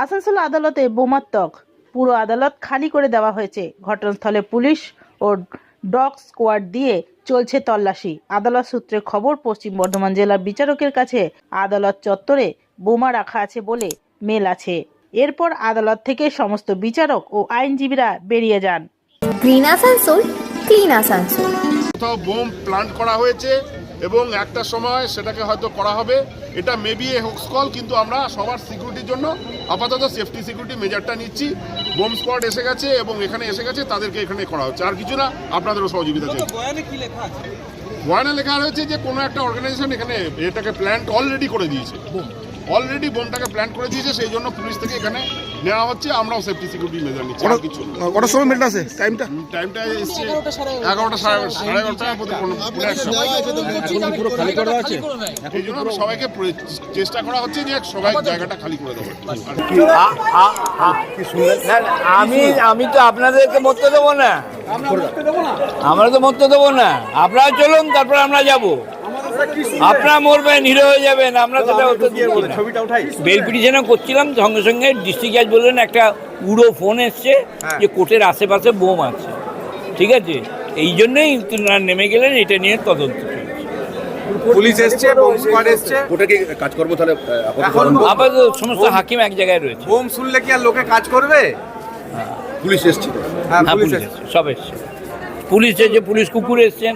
আসানসোল আদালতে বোমাত্মক, পুরো আদালত খালি করে দেওয়া হয়েছে। ঘটনাস্থলে পুলিশ ও ডগ স্কোয়াড দিয়ে চলছে তল্লাশি। আদালত সূত্রে খবর, পশ্চিম বর্ধমান জেলার বিচারকের কাছে আদালত চত্বরে বোমা রাখা আছে বলে মেল আছে। এরপর আদালত থেকে সমস্ত বিচারক ও আইনজীবীরা বেরিয়ে যান। Green Asansol, clean Asansol. কোথাও বোম প্লান্ট করা হয়েছে এবং একটা সময় সেটাকে হয়তো করা হবে, এটা মেবি এ হোক্স কল, কিন্তু আমরা সবার সিকিউরিটির জন্য আপাতত সেফটি সিকিউরিটি মেজারটা নিচ্ছি। বোম স্কোয়াড এসে গেছে এবং এখানে এসে গেছে, তাদেরকে এখানে করা হচ্ছে, আর কিছু না। আপনাদেরও সহযোগিতা চাই। বয়ানে লেখা রয়েছে যে কোনো একটা অর্গানাইজেশন এখানে এটাকে প্ল্যান্ট অলরেডি করে দিয়েছে, অলরেডি বোমটাকে প্ল্যান করে দিয়েছে, সেই জন্য পুলিশ থেকে এখানে নেওয়া হচ্ছে। আমরাও সেফটি সিকিউরিটি মেজার নিচ্ছি, আর কিছু না। কটার সময় মেলটা আছে? টাইমটা এসছে 11টা, সাড়ে 11টা এই জন্য সবাইকে চেষ্টা করা হচ্ছে যে সবাই জায়গাটা খালি করে দেবো। আমি তো আপনাদেরকে মরতে দেবো না, আমরা তো মরতে দেবো না। আপনারা চলুন, তারপর আমরা যাব। আপনারা মরবেন, হিরো হয়ে যাবেন, আমরা সেটা হতে দিয়ে বেল পিটিশনও করছিলাম, সঙ্গে সঙ্গে ডিস্ট্রিক্ট জাজ বললেন একটা উড়ো ফোন এসছে যে কোর্টের আশেপাশে বোম আছে। ঠিক আছে, এই জন্যই তিনারা নেমে গেলেন, এটা নিয়ে তদন্ত। পুলিশ এসছে, বোম স্কোয়াড এসছে, ওটা কি কাজ করবো তাহলে? আপাতত সমস্ত হাকিম এক জায়গায় রয়েছে। বোম শুনলে কি আর লোকে কাজ করবে? পুলিশ এসছে, হ্যাঁ পুলিশ এসছে, সব এসছে। পুলিশ এসছে, পুলিশ কুকুর এসছেন।